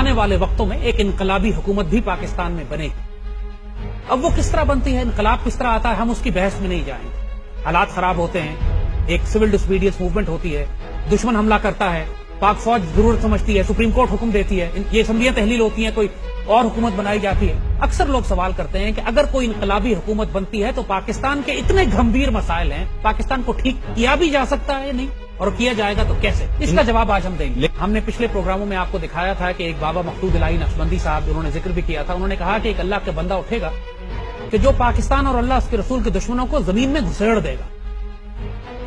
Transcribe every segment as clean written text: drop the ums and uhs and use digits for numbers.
آنے والے وقتوں میں ایک انقلابی حکومت بھی پاکستان میں بنے گی۔ اب وہ کس طرح بنتی ہے، انقلاب کس طرح آتا ہے، ہم اس کی بحث میں نہیں جائیں گے۔ حالات خراب ہوتے ہیں، ایک سول ڈسوبیڈینس موومنٹ ہوتی ہے، دشمن حملہ کرتا ہے، پاک فوج ضرورت سمجھتی ہے، سپریم کورٹ حکم دیتی ہے، یہ اسمبلیاں تحلیل ہوتی ہیں، کوئی اور حکومت بنائی جاتی ہے۔ اکثر لوگ سوال کرتے ہیں کہ اگر کوئی انقلابی حکومت بنتی ہے تو پاکستان کے اتنے گمبھیر مسائل ہیں، پاکستان کو ٹھیک کیا بھی جا سکتا ہے یا نہیں، اور کیا جائے گا تو کیسے؟ اس کا جواب آج ہم دیں گے۔ ہم نے پچھلے پروگراموں میں آپ کو دکھایا تھا کہ ایک بابا مقصود الہی نقشبندی صاحب، جنہوں نے ذکر بھی کیا تھا، انہوں نے کہا کہ ایک اللہ کا بندہ اٹھے گا کہ جو پاکستان اور اللہ اس کے رسول کے دشمنوں کو زمین میں گھسیڑ دے گا۔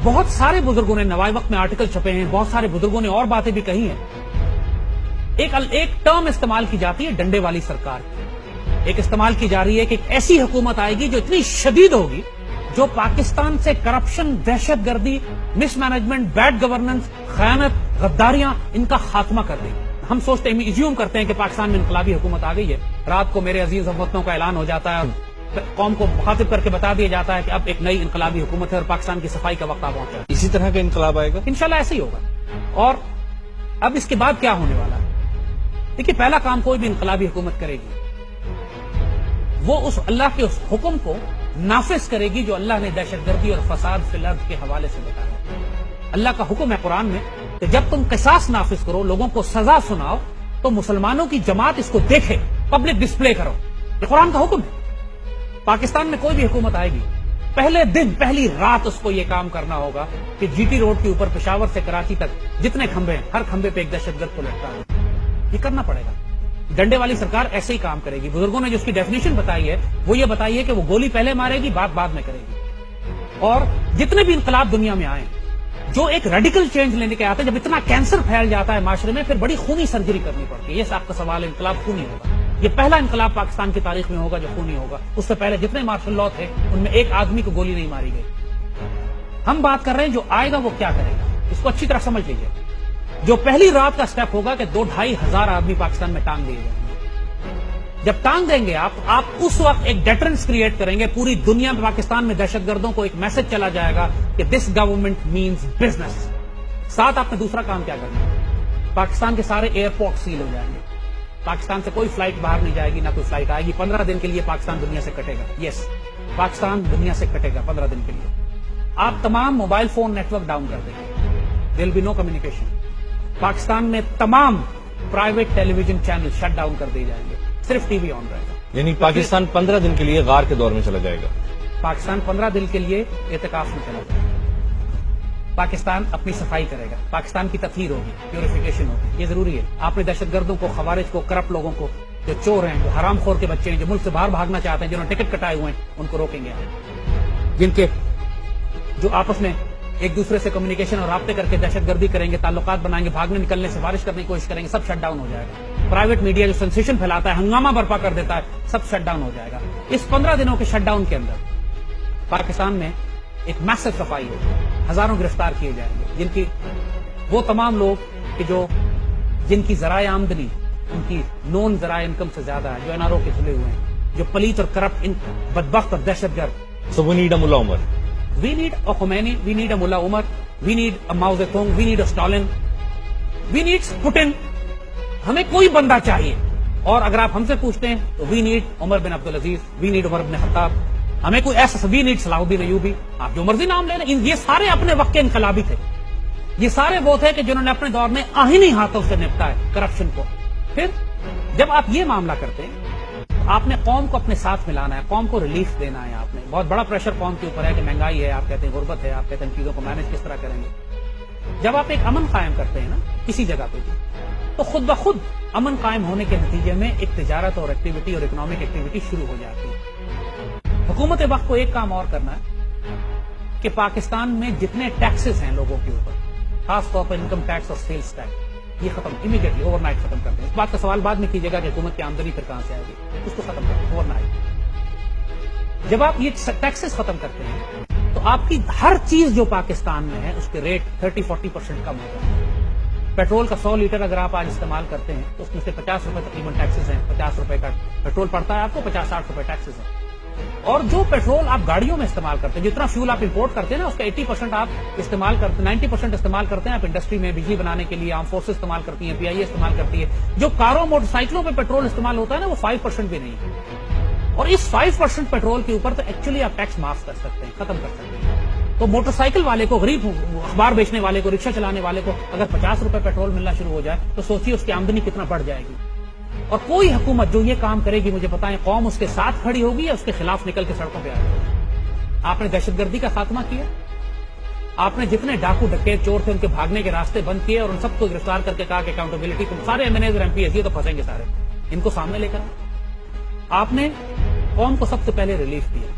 بہت سارے بزرگوں نے نوائے وقت میں آرٹیکل چھپے ہیں، بہت سارے بزرگوں نے اور باتیں بھی کہی ہیں۔ ایک ٹرم استعمال کی جاتی ہے ڈنڈے والی سرکار کی، ایک استعمال کی جا رہی ہے کہ ایک ایسی حکومت آئے گی جو اتنی شدید ہوگی، جو پاکستان سے کرپشن، دہشت گردی، مس مینجمنٹ، بیڈ گورننس، خیانت، غداریاں، ان کا خاتمہ کر دے گی۔ ہم سوچتے ہیں، ایزیوم کرتے ہیں کہ پاکستان میں انقلابی حکومت آ گئی ہے، رات کو میرے عزیز ہم وطنوں کا اعلان ہو جاتا ہے، قوم کو مخاطب کر کے بتا دیا جاتا ہے کہ اب ایک نئی انقلابی حکومت ہے اور پاکستان کی صفائی کا وقت آ پہنچا ہے۔ اسی طرح کا انقلاب آئے گا انشاءاللہ ایسے ہی ہوگا۔ اور اب اس کے بعد کیا ہونے والا ہے؟ دیکھیے، پہلا کام کوئی بھی انقلابی حکومت کرے گی، وہ اس اللہ کے اس حکم کو نافذ کرے گی جو اللہ نے دہشت گردی اور فساد فی الارض کے حوالے سے بتایا۔ اللہ کا حکم ہے قرآن میں کہ جب تم قصاص نافذ کرو، لوگوں کو سزا سناؤ، تو مسلمانوں کی جماعت اس کو دیکھے، پبلک ڈسپلے کرو۔ یہ قرآن کا حکم ہے۔ پاکستان میں کوئی بھی حکومت آئے گی، پہلے دن، پہلی رات اس کو یہ کام کرنا ہوگا کہ جی ٹی روڈ کے اوپر پشاور سے کراچی تک جتنے کھمبے ہیں، ہر کھمبے پہ ایک دہشت گرد کو لٹکا ہے۔ یہ کرنا پڑے گا۔ ڈنڈے والی سرکار ایسے ہی کام کرے گی۔ بزرگوں نے جو اس کی ڈیفینیشن بتائی ہے وہ یہ بتائی ہے کہ وہ گولی پہلے مارے گی، بات بعد میں کرے گی۔ اور جتنے بھی انقلاب دنیا میں آئے، جو ایک ریڈیکل چینج لینے کے آتے ہیں، جب اتنا کینسر پھیل جاتا ہے معاشرے میں، پھر بڑی خونی سرجری کرنی پڑتی ہے۔ یہ آپ کا سوال ہے، انقلاب خونی ہوگا۔ یہ پہلا انقلاب پاکستان کی تاریخ میں ہوگا جو خونی ہوگا۔ اس سے پہلے جتنے مارشل لاء تھے ان میں ایک آدمی کو گولی نہیں ماری گئی۔ ہم بات کر رہے ہیں جو آئے گا وہ کیا کرے گا، اس کو اچھی طرح سمجھ لیجیے۔ جو پہلی رات کا سٹیپ ہوگا کہ 2-2.5 ہزار آدمی پاکستان میں ٹانگ دیے جائیں گے۔ جب ٹانگ دیں گے آپ اس وقت ایک ڈیٹرنس کریٹ کریں گے پوری دنیا میں۔ پاکستان میں دہشت گردوں کو ایک میسج چلا جائے گا کہ دس گورنمنٹ مینز بزنس۔ ساتھ آپ نے دوسرا کام کیا کرنا ہے، پاکستان کے سارے ایئرپورٹ سیل ہو جائیں گے، پاکستان سے کوئی فلائٹ باہر نہیں جائے گی، نہ کوئی فلائٹ آئے گی۔ 15 دن کے لیے پاکستان دنیا سے کٹے گا۔ یس، پاکستان دنیا سے کٹے گا 15 دن کے لیے۔ آپ تمام mobile phone network down کر دیں گے، there will be no communication. Pakistan میں تمام private television channel shut down کر دیے جائیں گے، صرف ٹی وی آن رہے گا۔ یعنی پاکستان 15 دن کے لیے غار کے دور میں چلا جائے گا۔ پاکستان 15 دن کے لیے اعتکاف میں چلا جائے گا۔ پاکستان اپنی صفائی کرے گا، پاکستان کی تطہیر ہوگی، پیوریفیکیشن ہوگی۔ یہ ضروری ہے۔ آپ نے دہشت گردوں کو، خوارج کو، کرپٹ لوگوں کو، جو چور ہیں، جو حرام خور کے بچے ہیں، جو ملک سے باہر بھاگنا چاہتے ہیں، جنہوں نے ٹکٹ کٹائے ہوئے ہیں، ان کو روکیں گے۔ جن کے جو آپس میں ایک دوسرے سے کمیونیکیشن اور رابطے کر کے دہشت گردی کریں گے، تعلقات بنائیں گے، بھاگنے نکلنے سے سفارش کرنے کی کوشش کریں گے، سب شٹ ڈاؤن ہو جائے گا۔ پرائیویٹ میڈیا جو سینسیشن پھیلاتا ہے، ہنگامہ برپا کر دیتا ہے، سب شٹ ڈاؤن ہو جائے گا۔ اس 15 دنوں کے شٹ ڈاؤن کے اندر پاکستان میں ایک میسو صفائی ہوگی، ہزاروں گرفتار کیے جائیں گے، جن کی وہ تمام لوگ کہ جن کی ذرائع آمدنی ان کی نون ذرائع انکم سے زیادہ ہے، جو NRO کے کھلے ہوئے ہیں، جو پلیت اور کرپٹ، ان بدبخت اور دہشت گرد۔ So we need a Mullah Omar. We need a Khomeini, we need a Mullah Omar, we need a Mao Zedong, we need a Stalin, we need Putin۔ ہمیں کوئی بندہ چاہیے۔ اور اگر آپ ہم سے پوچھتے ہیں تو we need Umar bin Abdul Aziz, we need عمر بن خطاب، ہمیں کوئی ایسا we need صلاح الدین ایوبی، آپ جو مرضی نام لے لیں۔ یہ سارے اپنے وقت کے انقلابی تھے۔ یہ سارے وہ تھے کہ جنہوں نے اپنے دور میں آہنی ہاتھوں سے نپٹا ہے کرپشن کو۔ پھر جب آپ یہ معاملہ کرتے ہیں، آپ نے قوم کو اپنے ساتھ ملانا ہے، قوم کو ریلیف دینا ہے۔ آپ نے بہت بڑا پریشر قوم کے اوپر ہے کہ مہنگائی ہے، آپ کہتے ہیں غربت ہے، آپ کہتے ہیں چیزوں کو مینج کس طرح کریں گے۔ جب آپ ایک امن قائم کرتے ہیں نا کسی جگہ پہ بھی، تو خود بخود امن قائم ہونے کے نتیجے میں ایک تجارت اور ایکٹیویٹی اور اکنامک ایکٹیویٹی شروع ہو جاتی ہے۔ حکومت وقت کو ایک کام اور کرنا ہے کہ پاکستان میں جتنے ٹیکسز ہیں لوگوں کے اوپر، خاص طور پر انکم ٹیکس اور سیلز ٹیکس، یہ ختم امیڈیٹلی اوور نائٹ ختم کر دیں۔ اس بات کا سوال بعد میں کیجیے گا کہ حکومت کی آمدنی پھر کہاں سے آئے گی، اس کو ختم کر دیں اوور نائٹ۔ جب آپ یہ ٹیکسز ختم کرتے ہیں تو آپ کی ہر چیز جو پاکستان میں ہے اس کے ریٹ 30-40% کم ہو جاتے ہیں۔ پیٹرول کا 100 لیٹر اگر آپ آج استعمال کرتے ہیں تو اس میں سے 50 روپے تقریباً ٹیکسز ہیں۔ 50 روپے کا پیٹرول پڑتا ہے آپ کو، 50-60 روپے ٹیکسز ہیں۔ اور جو پیٹرول آپ گاڑیوں میں استعمال کرتے ہیں، جتنا فیول آپ امپورٹ کرتے ہیں نا، اس کا 80% آپ استعمال کرتے ہیں، 90% استعمال کرتے ہیں آپ انڈسٹری میں، بجلی بنانے کے لیے، آرم فورسز استعمال کرتی ہیں، پی آئی اے استعمال کرتی ہے. جو کاروں موٹر سائیکلوں پہ پیٹرول استعمال ہوتا ہے نا، وہ 5% بھی نہیں ہے. اور اس 5% پیٹرول کے اوپر تو ایکچولی آپ ٹیکس معاف کر سکتے ہیں، ختم کر سکتے ہیں. تو موٹر سائیکل والے کو، غریب اخبار بیچنے والے کو، رکشہ چلانے والے کو اگر 50 روپے پیٹرول ملنا شروع ہو جائے تو سوچیے اس کی آمدنی کتنا بڑھ جائے گی. اور کوئی حکومت جو یہ کام کرے گی، مجھے بتائیں قوم اس کے ساتھ کھڑی ہوگی یا اس کے خلاف نکل کے سڑکوں پہ آئے گی؟ آپ نے دہشت گردی کا خاتمہ کیا، آپ نے جتنے ڈاکو ڈکیت چور تھے ان کے بھاگنے کے راستے بند کیے اور ان سب کو گرفتار کر کے کہا کہ اکاؤنٹیبلٹی، تم سارے ایم این ایز اور ایم پی ایس یہ تو پھنسیں گے سارے، ان کو سامنے لے کر آپ نے قوم کو سب سے پہلے ریلیف دیا.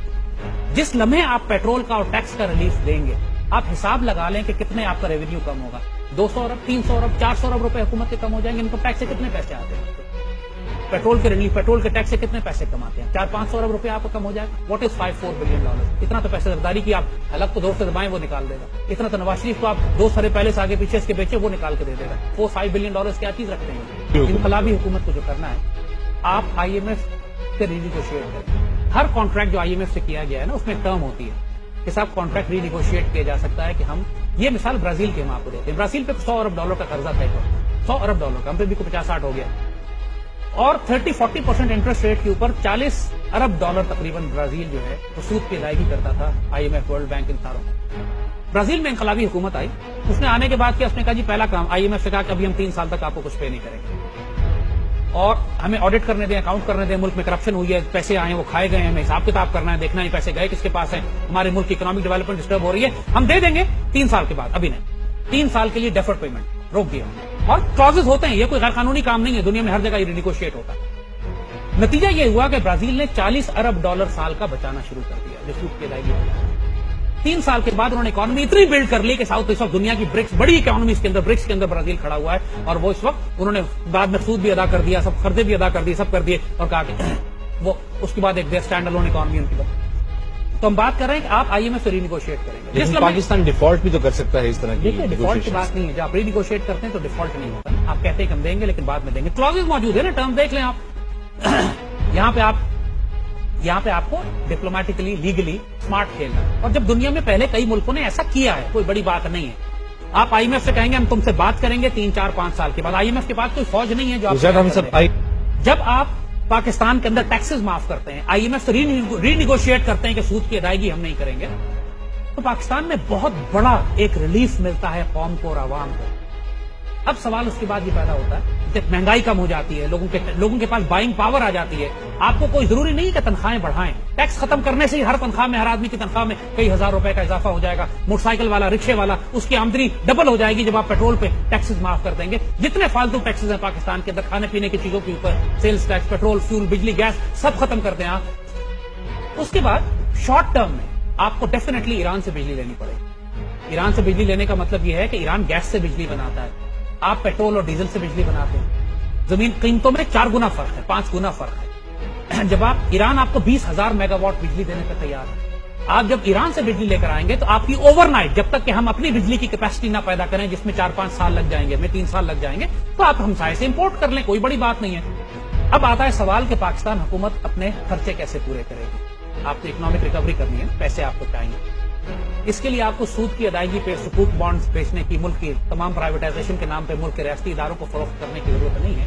جس لمحے آپ پیٹرول کا اور ٹیکس کا ریلیف دیں گے، آپ حساب لگا لیں کہ کتنے آپ کا ریونیو کم ہوگا. 200 ارب 300 ارب 400 ارب روپے حکومت کے کم ہو جائیں گے. انکم ٹیکس سے کتنے پیسے آتے ہیں؟ پیٹرول کے ریلیف، پیٹرول کے ٹیکس سے کتنے پیسے کماتے ہیں؟ 400-500 ارب روپے آپ کو کم ہو جائے گا. What is $5-4 billion? اتنا تو پیسے زرداری کی آپ حلق کو دور سے دبائیں وہ نکال دے گا. اتنا تو نواز شریف کو آپ 2 سرے پہلے سے آگے پیچھے اس کے بیچے وہ نکال کے دے دے گا. $4-5 بلین کیا چیز رکھتے ہیں؟ انقلابی حکومت کو جو کرنا ہے، آپ آئی ایم ایف سے ری-نیگوشیٹ کریں. ہر کانٹریکٹ جو آئی ایم ایف سے کیا گیا ہے نا، اس میں ٹرم ہوتی ہے کہ صاحب کانٹریکٹ ری-نیگوشیٹ کیا جا سکتا ہے کہ ہم، یہ مثال برازیل کے ہم آپ کو دیتے ہیں. برازیل پہ $100 ارب کا قرضہ طے کرتا ہے، $100 ارب کا، ہم پہ بھی 50-60 ہو گیا. اور 30-40% انٹرسٹ ریٹ کے اوپر $40 ارب تقریباً برازیل جو ہے وہ سود کی ادائیگی کرتا تھا I M F, world bank, ان ساروں. برازیل میں انقلابی حکومت آئی، اس نے آنے کے بعد کیا، اس نے کہا جی پہلا کام آئی ایم ایف سے کہا کہ ابھی ہم 3 سال تک آپ کو کچھ پے نہیں کریں گے اور ہمیں آڈٹ کرنے دیں، اکاؤنٹ کرنے دیں، ملک میں کرپشن ہوئی ہے، پیسے آئے ہیں وہ کھائے گئے ہیں، ہمیں حساب کتاب کرنا ہے، دیکھنا ہے پیسے گئے کس کے پاس ہیں، ہمارے ملک کی اکنامک ڈیولپمنٹ ڈسٹرب ہو رہی ہے، ہم دے دیں گے 3 سال کے بعد، ابھی نہیں. 3 سال کے لیے ڈیفرڈ پیمنٹ روک دیا. اور کلازز ہوتے ہیں، یہ کوئی غیر قانونی کام نہیں ہے، دنیا میں ہر جگہ یہ رینیگوشیٹ ہوتا ہے. نتیجہ یہ ہوا کہ برازیل نے $40 ارب سال کا بچانا شروع کر دیا جو سود کی ادائیگی ہو گئی. 3 سال کے بعد انہوں نے اکانومی اتنی بلڈ کر لی کہ ساؤتھ اس وقت دنیا کی برکس، بڑی اکانومی کے اندر، برکس کے اندر برازیل کھڑا ہوا ہے. اور وہ اس وقت انہوں نے بعد میں سود بھی ادا کر دیا، سب قرضے بھی ادا کر دیے، سب کر دیے اور کہا کہ وہ اس کے بعد ایک اسٹینڈ الون اکانومی ان کی بات. تو ہم بات کر رہے ہیں کہ آپ آئی ایم ایف سے ری-نیگوشیٹ کریں گے. لیکن پاکستان ڈیفالٹ بھی تو کر سکتا ہے اس طرح کی. دیکھیے ڈیفالٹ کی بات نہیں ہے، جب آپ ری-نیگوشیٹ کرتے ہیں تو ڈیفالٹ نہیں ہوتا. آپ کہتے ہیں کہ ہم دیں گے لیکن بعد میں دیں گے. کلازز موجود ہے نا، ٹرم دیکھ لیں آپ. یہاں پہ آپ کو ڈپلومیٹکلی، لیگلی اسمارٹ کھیلنا. اور جب دنیا میں پہلے کئی ملکوں نے ایسا کیا ہے، کوئی بڑی بات نہیں ہے. آپ آئی ایم ایف سے کہیں گے ہم تم سے بات کریں گے 3-4-5 سال کے بعد. آئی ایم ایف کے بعد کوئی فوج نہیں ہے جو جب آپ پاکستان کے اندر ٹیکسز معاف کرتے ہیں، آئی ایم ایف سے ری-نیگوشیٹ کرتے ہیں کہ سود کی ادائیگی ہم نہیں کریں گے، تو پاکستان میں بہت بڑا ایک ریلیف ملتا ہے قوم کو اور عوام کو. اب سوال اس کے بعد یہ پیدا ہوتا ہے کہ مہنگائی کم ہو جاتی ہے، لوگوں کے پاس بائنگ پاور آ جاتی ہے. آپ کو کوئی ضروری نہیں کہ تنخواہیں بڑھائیں. ٹیکس ختم کرنے سے ہی ہر تنخواہ میں، ہر آدمی کی تنخواہ میں کئی ہزار روپے کا اضافہ ہو جائے گا. موٹر سائیکل والا، رکشے والا، اس کی آمدنی ڈبل ہو جائے گی جب آپ پیٹرول پہ ٹیکسز معاف کر دیں گے. جتنے فالتو ٹیکسز ہیں پاکستان کے اندر، کھانے پینے کی چیزوں کے اوپر، سیلز ٹیکس، پیٹرول، فیول، بجلی، گیس، سب ختم کرتے ہیں آپ. اس کے بعد شارٹ ٹرم میں آپ کو ڈیفینیٹلی ایران سے بجلی لینی پڑے گی. ایران سے بجلی لینے کا مطلب یہ ہے کہ ایران گیس سے بجلی بناتا ہے، آپ پیٹرول اور ڈیزل سے بجلی بناتے ہیں. زمین قیمتوں میں 4 گنا فرق ہے، 5 گنا فرق ہے. جب ایران آپ کو 20,000 میگا واٹ بجلی دینے پر تیار ہے، آپ جب ایران سے بجلی لے کر آئیں گے تو آپ کی اوور نائٹ، جب تک کہ ہم اپنی بجلی کی کیپیسٹی نہ پیدا کریں جس میں 4-5 سال لگ جائیں گے، میں 3 سال لگ جائیں گے، تو آپ ہمسائے سے امپورٹ کر لیں، کوئی بڑی بات نہیں ہے. اب آتا ہے سوال کہ پاکستان حکومت اپنے خرچے کیسے پورے کرے گی. آپ کو اکنامک ریکوری کرنی ہے، پیسے آپ کو چاہیے. اس کے لیے آپ کو سود کی ادائیگی پہ سکوک بانڈز بیچنے کی، ملک کی تمام پرائیویٹائزیشن کے نام پہ ملک کے ریاستی اداروں کو فروخت کرنے کی ضرورت نہیں ہے.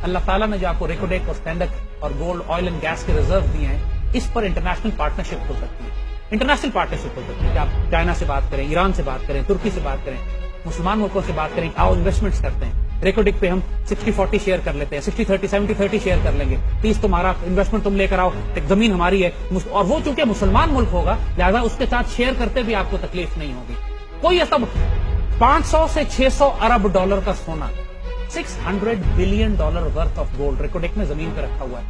اللہ تعالیٰ نے جو آپ کو ریکوڈیک اور اسٹینڈک اور گولڈ، آئل اینڈ گیس کے ریزرو دیے ہیں، اس پر انٹرنیشنل پارٹنرشپ ہو سکتی ہے. انٹرنیشنل پارٹنرشپ ہو سکتی ہے کہ آپ چائنا سے بات کریں، ایران سے بات کریں، ترکی سے بات کریں، مسلمان ملکوں سے بات کریں، آؤ انویسٹمنٹس کرتے ہیں. ریکوڈک پہ ہم 60-40 شیئر کر لیتے ہیں، 60-30، 70-30 شیئر کر لیں گے. 30 تمہارا انویسٹمنٹ تم لے کر آؤ، ایک زمین ہماری ہے. اور وہ چونکہ مسلمان ملک ہوگا لہذا اس کے ساتھ شیئر کرتے بھی آپ کو تکلیف نہیں ہوگی. کوئی ایسا 500 سے 600 ارب ڈالر کا سونا، $600 billion worth of gold Reko Diq میں زمین پہ رکھا ہوا ہے.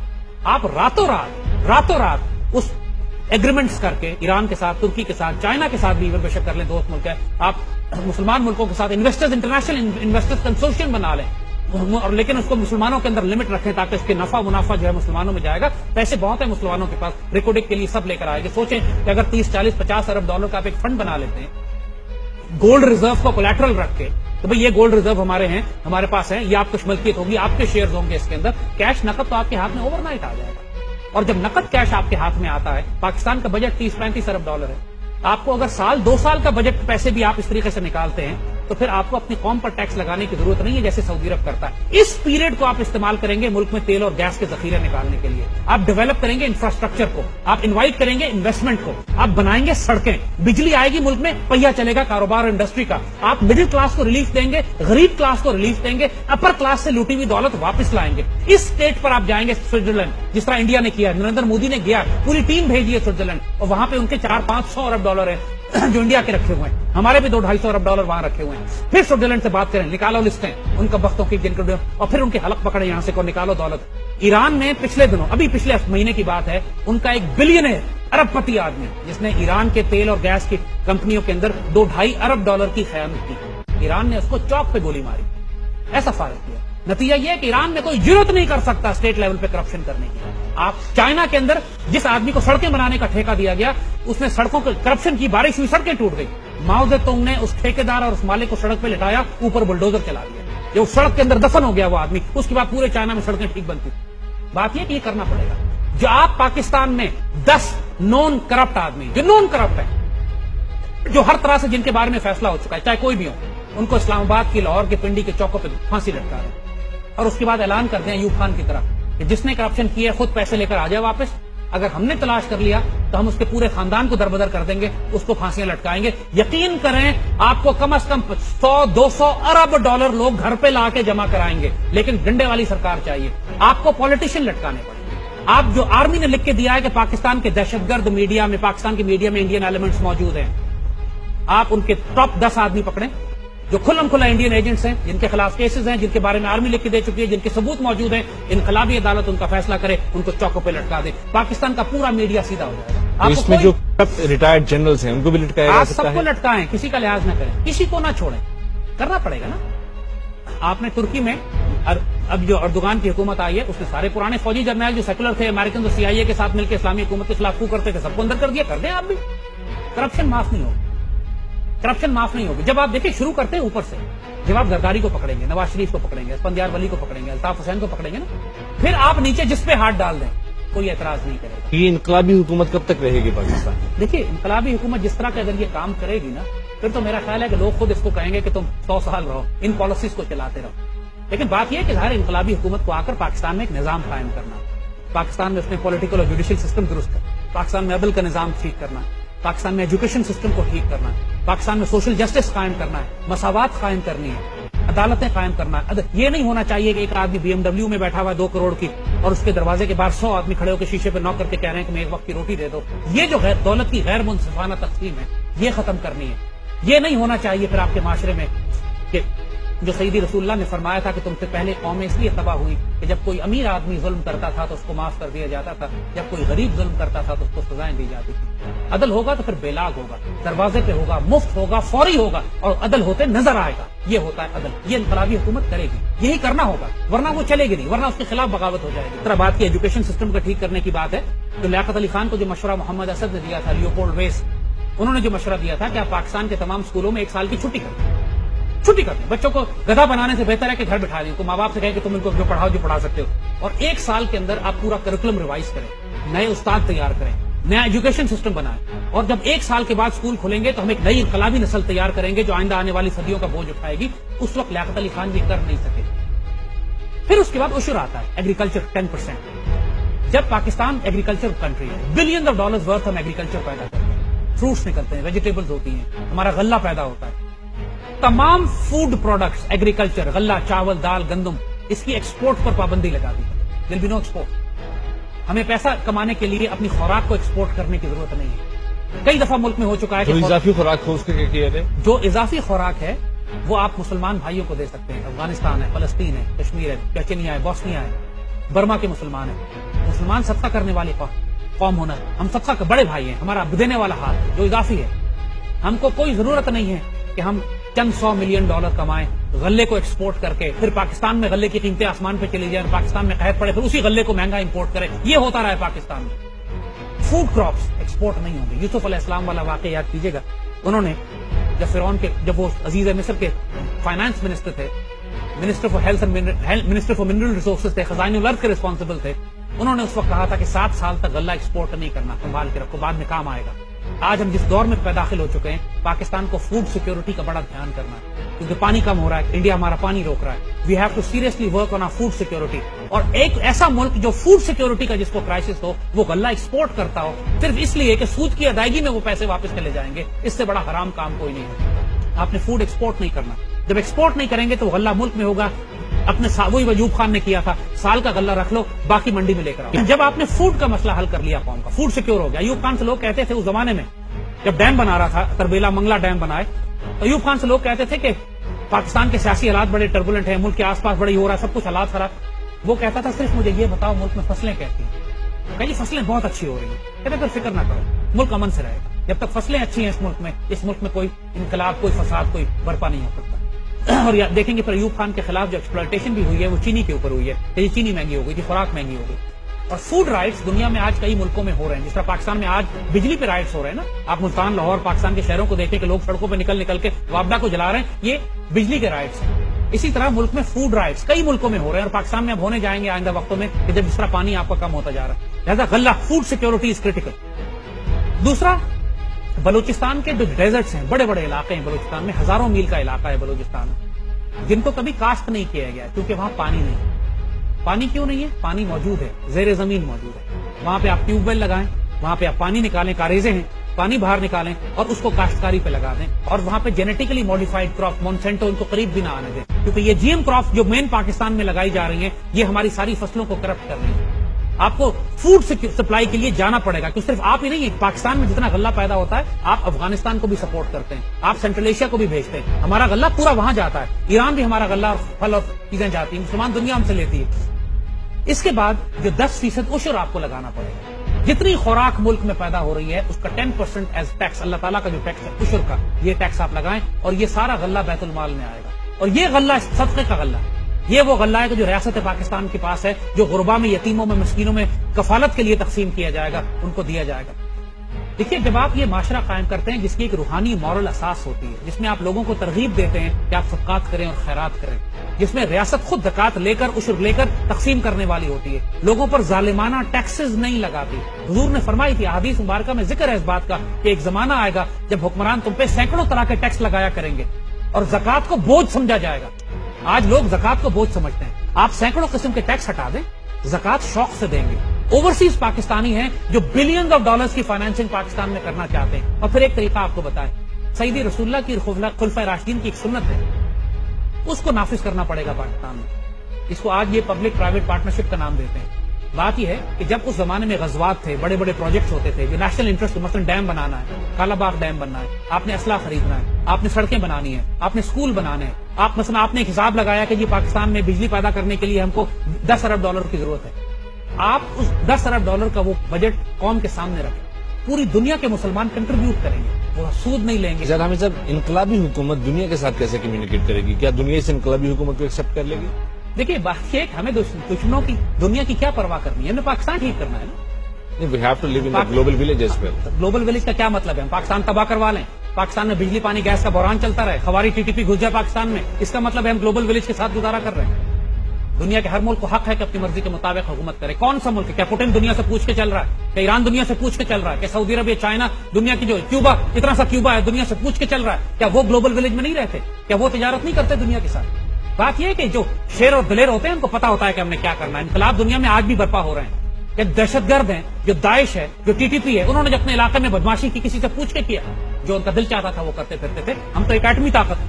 آپ راتوں رات اس ایگریمنٹس کر کے ایران کے ساتھ، ترکی کے ساتھ، چائنا کے ساتھ بھی ایون بے شک کر لیں، دوست ملک ہے، آپ مسلمان ملکوں کے ساتھ انویسٹرز، انٹرنیشنل انویسٹرز کنسورشیم بنا لیں، اور لیکن اس کو مسلمانوں کے اندر لمٹ رکھیں تاکہ اس کے نفع منافع جو ہے مسلمانوں میں جائے گا. پیسے بہت ہیں مسلمانوں کے پاس، ریکوڈک کے لیے سب لے کر آئے گے. سوچیں کہ اگر 30-40-50 ارب ڈالر کا آپ ایک فنڈ بنا لیتے ہیں گولڈ ریزرو کو کولیٹرل رکھ کے، تو بھئی یہ گولڈ ریزرو ہمارے ہیں، ہمارے پاس ہیں، یہ آپ کی ملکیت ہوگی، آپ کے شیئرز ہوں گے اس کے اندر، کیش نقد تو آپ کے ہاتھ میں اوور نائٹ آ جائے گا. اور جب نقد کیش آپ کے ہاتھ میں آتا ہے، پاکستان کا بجٹ 30-35 ارب ڈالر ہے، آپ کو اگر سال 2 سال کا بجٹ پیسے بھی آپ اس طریقے سے نکالتے ہیں تو پھر آپ کو اپنی قوم پر ٹیکس لگانے کی ضرورت نہیں ہے جیسے سعودی عرب کرتا ہے. اس پیریڈ کو آپ استعمال کریں گے ملک میں تیل اور گیس کے ذخیرے نکالنے کے لیے، آپ ڈیولپ کریں گے انفراسٹرکچر کو، آپ انوائٹ کریں گے انویسٹمنٹ کو، آپ بنائیں گے سڑکیں، بجلی آئے گی ملک میں، پہیا چلے گا کاروبار اور انڈسٹری کا، آپ مڈل کلاس کو ریلیف دیں گے، غریب کلاس کو ریلیف دیں گے، اپر کلاس سے لوٹی ہوئی دولت واپس لائیں گے. اس اسٹیٹ پر آپ جائیں گے سوئٹزرلینڈ، جس طرح انڈیا نے کیا، نریندر مودی نے گیا، پوری ٹیم بھیجی ہے سوئٹزرلینڈ، اور وہاں پہ ان کے 400-500 ارب ڈالر ہیں جو انڈیا کے رکھے ہوئے ہیں، ہمارے بھی 200-250 ارب ڈالر وہاں رکھے ہوئے ہیں. پھر سوئٹزرلینڈ سے بات کریں، نکالو لسٹیں ان کا وقتوں کی جن کو، اور پھر ان کے حلق پکڑے یہاں سے کو نکالو دولت. ایران نے پچھلے دنوں، ابھی پچھلے مہینے کی بات ہے، ان کا ایک بلینئر ارب پتی آدمی جس نے ایران کے تیل اور گیس کی کمپنیوں کے اندر 2-2.5 ارب ڈالر کی خیانت کی، ایران نے اس کو چوک پہ گولی ماری، ایسا فارغ کیا. نتیجہ یہ ہے کہ ایران میں کوئی جرت نہیں کر سکتا اسٹیٹ لیول پہ کرپشن کرنے کی. آپ چائنا کے اندر جس آدمی کو سڑکیں بنانے کا ٹھیکہ دیا گیا، اس نے سڑکوں کو کرپشن کی، بارش ہوئی سڑکیں ٹوٹ گئی. ماؤ زے تونگ نے اس ٹھیکیدار اور اس مالک کو سڑک پہ لٹایا، اوپر بلڈوزر چلا دیا، یہ اس سڑک کے اندر دفن ہو گیا وہ آدمی. اس کے بعد پورے چائنا میں سڑکیں ٹھیک بنتی. بات یہ کہ یہ کرنا پڑے گا. جو آپ پاکستان میں 10 نون کرپٹ آدمی جو نون کرپٹ ہے، جو ہر طرح سے جن کے بارے میں فیصلہ ہو چکا ہے چاہے کوئی بھی ہو، ان کو اسلام آباد کی، لاہور کے، پنڈی کے چوکوں پہ پھانسی لٹکا رہے ہیں، اور اس کے بعد اعلان کرتے ہیں ایوب خان کی طرح کہ جس نے کرپشن کی ہے خود پیسے لے کر آ جائے واپس. اگر ہم نے تلاش کر لیا تو ہم اس کے پورے خاندان کو دربدر کر دیں گے، اس کو پھانسیاں لٹکائیں گے. یقین کریں آپ کو کم از کم 100-200 ارب ڈالر لوگ گھر پہ لا کے جمع کرائیں گے، لیکن ڈنڈے والی سرکار چاہیے. آپ کو پولیٹیشین لٹکانے پڑیں گے. آپ جو آرمی نے لکھ کے دیا ہے کہ پاکستان کے دہشت گرد میڈیا میں، پاکستان کی میڈیا میں انڈین ایلیمنٹس موجود ہیں، آپ ان کے ٹاپ 10 آدمی پکڑیں جو کھلم کھلا انڈین ایجنٹس ہیں، جن کے خلاف کیسز ہیں، جن کے بارے میں آرمی لکھ کے دے چکی ہے، جن کے ثبوت موجود ہیں، انقلابی عدالت ان کا فیصلہ کرے، ان کو چوکوں پہ لٹکا دے. پاکستان کا پورا میڈیا سیدھا ہو جائے گا. اس میں جو ریٹائرڈ جنرلز ہیں ان کو بھی لٹکایا جا آپ سکتا سب ہے. کو لٹکائیں، کسی کا لحاظ نہ کریں، کسی کو نہ چھوڑیں، کرنا پڑے گا نا. آپ نے ترکی میں اب جو اردوغان کی حکومت آئی ہے، اس نے سارے پرانے فوجی جرنیل جو سیکولر تھے، امریکن اور CIA کے ساتھ مل کے اسلامی حکومت کے خلاف کو کرتے تھے، سب کو اندر کر دیا. کر دیں آپ بھی. کرپشن معاف نہیں ہوگی، کرپشن معاف نہیں ہوگی. جب آپ دیکھیں شروع کرتے ہیں اوپر سے، جب آپ زرداری کو پکڑیں گے، نواز شریف کو پکڑیں گے، اسفندیار ولی کو پکڑیں گے، الطاف حسین کو پکڑیں گے نا، پھر آپ نیچے جس پہ ہاتھ ڈال دیں کوئی اعتراض نہیں کرے گا. یہ انقلابی حکومت کب تک رہے گی پاکستان؟ دیکھیے انقلابی حکومت جس طرح کے اگر یہ کام کرے گی نا، پھر تو میرا خیال ہے کہ لوگ خود اس کو کہیں گے کہ تم 100 سال رہو، ان پالیسیز کو چلاتے رہو. لیکن بات یہ ہے کہ ظاہر انقلابی حکومت کو آ کر پاکستان میں ایک نظام قائم کرنا، پاکستان میں اس میں پولیٹیکل اور جوڈیشل سسٹم درست کرنا، پاکستان میں عدل کا نظام ٹھیک کرنا، پاکستان میں ایجوکیشن سسٹم کو ٹھیک کرنا ہے، پاکستان میں سوشل جسٹس قائم کرنا ہے، مساوات قائم کرنی ہے، عدالتیں قائم کرنا ہے. یہ نہیں ہونا چاہیے کہ ایک آدمی BMW میں بیٹھا ہوا ہے 2 کروڑ کی، اور اس کے دروازے کے باہر 100 آدمی کھڑے ہو کے شیشے پہ نوک کر کے کہہ رہے ہیں کہ میں ایک وقت کی روٹی دے دو. یہ جو دولت کی غیر منصفانہ تقسیم ہے، یہ ختم کرنی ہے. یہ نہیں ہونا چاہیے پھر آپ کے معاشرے میں کہ جو سیدی رسول اللہ نے فرمایا تھا کہ تم سے پہلے قومیں اس لیے تباہ ہوئی کہ جب کوئی امیر آدمی ظلم کرتا تھا تو اس کو معاف کر دیا جاتا تھا، جب کوئی غریب ظلم کرتا تھا تو اس کو سزائیں دی جاتی تھی. عدل ہوگا تو پھر بے لاگ ہوگا، دروازے پہ ہوگا، مفت ہوگا، فوری ہوگا، اور عدل ہوتے نظر آئے گا. یہ ہوتا ہے عدل. یہ انقلابی حکومت کرے گی، یہی کرنا ہوگا، ورنہ وہ چلے گی نہیں، ورنہ اس کے خلاف بغاوت ہو جائے گی. اس طرح بات کی ایجوکیشن سسٹم کو ٹھیک کرنے کی بات ہے تو لیاقت علی خان کو جو مشورہ محمد اسد نے دیا تھا، لیوپولڈ ویس، انہوں نے جو مشورہ دیا تھا کہ آپ پاکستان کے تمام اسکولوں میں 1 سال کی چھٹی کرتے ہیں. بچوں کو گدھا بنانے سے بہتر ہے کہ گھر بٹھا دیں. تو ماں باپ سے کہیں کہ تم ان کو جو پڑھاؤ جو پڑھا سکتے ہو، اور 1 سال کے اندر آپ پورا کریکولم ریوائز کریں، نئے استاد تیار کریں، نیا ایجوکیشن سسٹم بنائیں. اور جب 1 سال کے بعد اسکول کھلیں گے تو ہم ایک نئی انقلابی نسل تیار کریں گے جو آئندہ آنے والی صدیوں کا بوجھ اٹھائے گی. اس وقت لیاقت علی خان یہ کر نہیں سکے. پھر اس کے بعد عشر آتا ہے، ایگریکلچر 10%. جب پاکستان ایگریکلچر کنٹری ہے، بلین آف ڈالرز ورتھ ہم ایگریکلچر پیدا کرتے ہیں، فروٹس نکلتے ہیں، ویجیٹیبلز ہوتی ہیں، ہمارا غلہ پیدا ہوتا ہے. تمام فوڈ پروڈکٹس، ایگریکلچر، غلہ، چاول، دال، گندم، اس کی ایکسپورٹ پر پابندی لگا دی. دل بی نو ایکسپورٹ. ہمیں پیسہ کمانے کے لیے اپنی خوراک کو ایکسپورٹ کرنے کی ضرورت نہیں ہے. کئی دفعہ ملک میں ہو چکا ہے جو کہ اضافی خوراک ہو اس کے کیا کیا جائے؟ جو اضافی خوراک ہے وہ آپ مسلمان بھائیوں کو دے سکتے ہیں. افغانستان ہے، فلسطین ہے، کشمیر ہے، چچنیا ہے، بوسنیا ہے، برما کے مسلمان ہیں. مسلمان صدقہ کرنے والی قوم ہونا، ہم صدقہ کے بڑے بھائی ہیں. ہمارا دینے والا ہاتھ جو اضافی ہے، ہم کو کوئی ضرورت نہیں ہے کہ ہم چند 100 ملین ڈالر کمائیں غلے کو ایکسپورٹ کر کے، پھر پاکستان میں غلے کی قیمتیں آسمان پہ چلی جائیں، پاکستان میں قحط پڑے، پھر اسی غلے کو مہنگا امپورٹ کرے. یہ ہوتا رہا ہے پاکستان میں. فوڈ کراپس ایکسپورٹ نہیں ہوں گے. یوسف علیہ السلام والا واقعہ یاد کیجیے گا. انہوں نے جب فرعون کے، جب وہ عزیز مصر کے فائنانس منسٹر تھے، minister for health and minister for mineral resources تھے، خزائن الارض کے ریسپانسبل تھے، انہوں نے اس وقت کہا تھا کہ 7 سال تک غلہ ایکسپورٹ نہیں کرنا, سنبھال کے رکھو, بعد میں کام آئے گا. آج ہم جس دور میں داخل ہو چکے ہیں, پاکستان کو فوڈ سیکیورٹی کا بڑا دھیان کرنا ہے, کیونکہ پانی کم ہو رہا ہے, انڈیا ہمارا پانی روک رہا ہے. We have to seriously work on food security. اور ایک ایسا ملک جو فوڈ سیکیورٹی کا جس کو کرائسس ہو, وہ غلہ ایکسپورٹ کرتا ہو صرف اس لیے کہ سود کی ادائیگی میں وہ پیسے واپس چلے جائیں گے, اس سے بڑا حرام کام کوئی نہیں ہے. آپ نے فوڈ ایکسپورٹ نہیں کرنا. جب ایکسپورٹ نہیں کریں گے تو غلہ ملک میں ہوگا. اپنے وہی ایوب خان نے کیا تھا, سال کا غلہ رکھ لو, باقی منڈی میں لے کر آؤ. جب آپ نے فوڈ کا مسئلہ حل کر لیا, قوم کا فوڈ سیکیور ہو گیا. ایوب خان سے لوگ کہتے تھے اس زمانے میں جب ڈیم بنا رہا تھا, تربیلا منگلا ڈیم بنائے, ایوب خان سے لوگ کہتے تھے کہ پاکستان کے سیاسی حالات بڑے ٹربولنٹ ہیں, ملک کے آس پاس بڑی ہو رہا ہے, سب کچھ حالات خراب. وہ کہتا تھا صرف مجھے یہ بتاؤ ملک میں فصلیں کیسی ہیں. کہ جی فصلیں بہت اچھی ہو رہی ہیں. کہتے پھر فکر نہ کرو, ملک امن سے رہے گا. جب تک فصلیں اچھی ہیں اس ملک میں کوئی انقلاب, کوئی فساد, کوئی برپا نہیں ہو سکتا. اور دیکھیں گے پھر ایوب خان کے خلاف جو ایکسپلائٹیشن بھی ہوئی ہے وہ چینی کے اوپر ہوئی ہے, کہ چینی مہنگی ہو گئی تھی, خوراک مہنگی ہو گئی. اور فوڈ رائٹس دنیا میں آج کئی ملکوں میں ہو رہے ہیں. جس طرح پاکستان میں آج بجلی پہ رائٹس ہو رہے ہیں نا, آپ ملتان, لاہور, پاکستان کے شہروں کو دیکھیں کہ لوگ سڑکوں پہ نکل کے وابڈا کو جلا رہے ہیں, یہ بجلی کے رائٹس ہیں. اسی طرح ملک میں فوڈ رائٹس کئی ملکوں میں ہو رہے ہیں, اور پاکستان میں اب ہونے جائیں گے آئندہ وقتوں میں, کہ جب جس طرح پانی آپ کا کم ہوتا جا رہا ہے. لہٰذا غلہ, فوڈ سیکیورٹی از کریٹیکل. دوسرا, بلوچستان کے جو ڈیزرٹس ہیں, بڑے بڑے علاقے ہیں بلوچستان میں, ہزاروں میل کا علاقہ ہے بلوچستان, جن کو کبھی کاشت نہیں کیا گیا کیونکہ وہاں پانی نہیں. پانی کیوں نہیں ہے؟ پانی موجود ہے, زیر زمین موجود ہے. وہاں پہ آپ ٹیوب ویل لگائیں, وہاں پہ آپ پانی نکالیں, کاریزیں ہیں, پانی باہر نکالیں اور اس کو کاشتکاری پہ لگا دیں. اور وہاں پہ جینیٹیکلی ماڈیفائڈ کراپ, مونسینٹو, ان کو قریب بھی نہ آنے دیں, کیونکہ یہ جی ایم کراپ جو مین پاکستان میں لگائی جا رہی ہیں, یہ ہماری ساری فصلوں کو کرپٹ کر رہی ہیں. آپ کو فوڈ سپلائی کے لیے جانا پڑے گا, کیونکہ صرف آپ ہی نہیں, پاکستان میں جتنا غلہ پیدا ہوتا ہے, آپ افغانستان کو بھی سپورٹ کرتے ہیں, آپ سینٹرل ایشیا کو بھی بھیجتے ہیں. ہمارا غلہ پورا وہاں جاتا ہے, ایران بھی ہمارا غلہ اور پھل اور چیزیں جاتی ہیں, مسلمان دنیا ہم سے لیتی ہے. اس کے بعد جو 10% عشر آپ کو لگانا پڑے گا. جتنی خوراک ملک میں پیدا ہو رہی ہے اس کا 10% ایز ٹیکس, اللہ تعالیٰ کا جو ٹیکس ہے عشر کا, یہ ٹیکس آپ لگائیں, اور یہ سارا غلہ بیت المال میں آئے گا. اور یہ غلہ صدقے کا غلہ ہے. یہ وہ غلہ ہے کہ جو ریاست پاکستان کے پاس ہے, جو غربا میں, یتیموں میں, مسکینوں میں کفالت کے لیے تقسیم کیا جائے گا, ان کو دیا جائے گا. دیکھیے, جب آپ یہ معاشرہ قائم کرتے ہیں جس کی ایک روحانی مورل اساس ہوتی ہے, جس میں آپ لوگوں کو ترغیب دیتے ہیں کہ آپ صدقات کریں اور خیرات کریں, جس میں ریاست خود زکات لے کر, عشر لے کر تقسیم کرنے والی ہوتی ہے, لوگوں پر ظالمانہ ٹیکسز نہیں لگاتی. حضور نے فرمائی تھی, احادیث مبارکہ میں ذکر ہے اس بات کا, کہ ایک زمانہ آئے گا جب حکمران تم پہ سینکڑوں طرح کے ٹیکس لگایا کریں گے اور زکات کو بوجھ سمجھا جائے گا. آج لوگ زکات کو بوجھ سمجھتے ہیں. آپ سینکڑوں قسم کے ٹیکس ہٹا دیں, زکات شوق سے دیں گے. اوورسیز پاکستانی ہیں جو بلینز آف ڈالرز کی فائنینسنگ پاکستان میں کرنا چاہتے ہیں. اور پھر ایک طریقہ آپ کو بتائیں, سیدی رسول اللہ کی خلفائے راشدین کی ایک سنت ہے, اس کو نافذ کرنا پڑے گا پاکستان میں. اس کو آج یہ پبلک پرائیویٹ پارٹنرشپ کا نام دیتے ہیں. بات یہ ہے کہ جب اس زمانے میں غزوات تھے, بڑے بڑے پروجیکٹس ہوتے تھے جو نیشنل انٹرسٹ, مثلا ڈیم بنانا ہے, کالا باغ ڈیم بننا ہے, آپ نے اسلحہ خریدنا ہے, آپ نے سڑکیں بنانی ہے, آپ نے اسکول بنانے ہیں, آپ مثلا آپ نے ایک حساب لگایا کہ یہ پاکستان میں بجلی پیدا کرنے کے لیے ہم کو 10 ارب ڈالر کی ضرورت ہے. آپ اس 10 ارب ڈالر کا وہ بجٹ قوم کے سامنے رکھیں, پوری دنیا کے مسلمان کنٹریبیوٹ کریں گے, وہ سود نہیں لیں گے. زیادہ حامد صاحب, انقلابی حکومت دنیا کے ساتھ کیسے کمیونیکیٹ کرے گی؟ کیا دنیا اس انقلابی حکومت کو ایکسپٹ کر لے گی؟ دیکھیے, بات یہ ہمیں دشمنوں کی دنیا کی کیا پرواہ کرنی ہے, ہمیں پاکستان ٹھیک کرنا ہے نا. We have to live in the global village as well. Global village کا کیا مطلب ہے؟ ہم پاکستان تباہ کروا لیں, پاکستان میں بجلی پانی گیس کا بحران چلتا رہے, خواری ٹی ٹی پی گھس جائے پاکستان میں, اس کا مطلب ہے ہم گلوبل ولیج کے ساتھ گزارا کر رہے ہیں. دنیا کے ہر ملک کو حق ہے کہ اپنی مرضی کے مطابق حکومت کرے. کون سا ملک ہے؟ کیا پوٹن دنیا سے پوچھ کے چل رہا ہے؟ کیا ایران دنیا سے پوچھ کے چل رہا ہے؟ کیا سعودی عرب یا چائنا دنیا کی جو کیوبا, اتنا سا کیوبا ہے, دنیا سے پوچھ کے چل رہا ہے؟ کیا وہ گلوبل ولیج میں نہیں رہتے؟ کیا وہ تجارت نہیں کرتے دنیا کے ساتھ؟ بات یہ ہے کہ جو شیر اور دلیر ہوتے ہیں ان کو پتا ہوتا ہے کہ ہم نے کیا کرنا ہے. انقلاب دنیا میں آج بھی برپا ہو رہے ہیں. کہ دہشت گرد ہیں, جو داعش ہے, جو ٹی ٹی پی ہے, انہوں نے اپنے علاقے میں بدماشی کی, کسی سے پوچھ کے کیا, جو ان کا دل چاہتا تھا وہ کرتے پھرتے تھے. ہم تو ایک ایٹمی طاقت ہیں.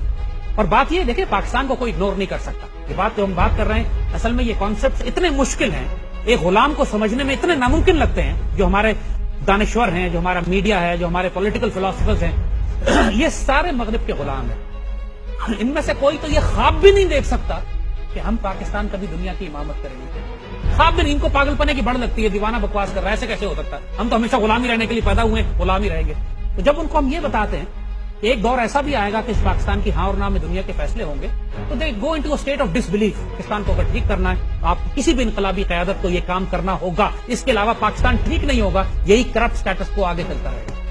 اور بات یہ دیکھیں, پاکستان کو کوئی اگنور نہیں کر سکتا. یہ بات جو ہم بات کر رہے ہیں, اصل میں یہ کانسیپٹ اتنے مشکل ہیں, ایک غلام کو سمجھنے میں اتنے ناممکن لگتے ہیں. جو ہمارے دانشور ہیں, جو ہمارا میڈیا ہے, جو ہمارے پولیٹیکل فلاسفرز ہیں, یہ سارے مغرب کے غلام ہیں. ان میں سے کوئی تو یہ خواب بھی نہیں دیکھ سکتا کہ ہم پاکستان کبھی دنیا کی امامت کریں گے. خواب بھی نہیں. ان کو پاگل پنے کی بڑھ لگتی ہے, دیوانہ بکواس کر رہا ہے, ایسے کیسے ہو سکتا ہے؟ ہم تو ہمیشہ غلامی رہنے کے لیے پیدا ہوئے, غلامی رہیں گے. تو جب ان کو ہم یہ بتاتے ہیں کہ ایک دور ایسا بھی آئے گا کہ اس پاکستان کی ہاں اور نہ میں دنیا کے فیصلے ہوں گے, تو they go into state of disbelief. Pakistan کو اگر ٹھیک کرنا ہے, آپ کسی بھی انقلابی قیادت کو یہ کام کرنا ہوگا. اس کے علاوہ پاکستان ٹھیک نہیں ہوگا. یہی کرپٹ سٹیٹس کو آگے چلتا رہے گا.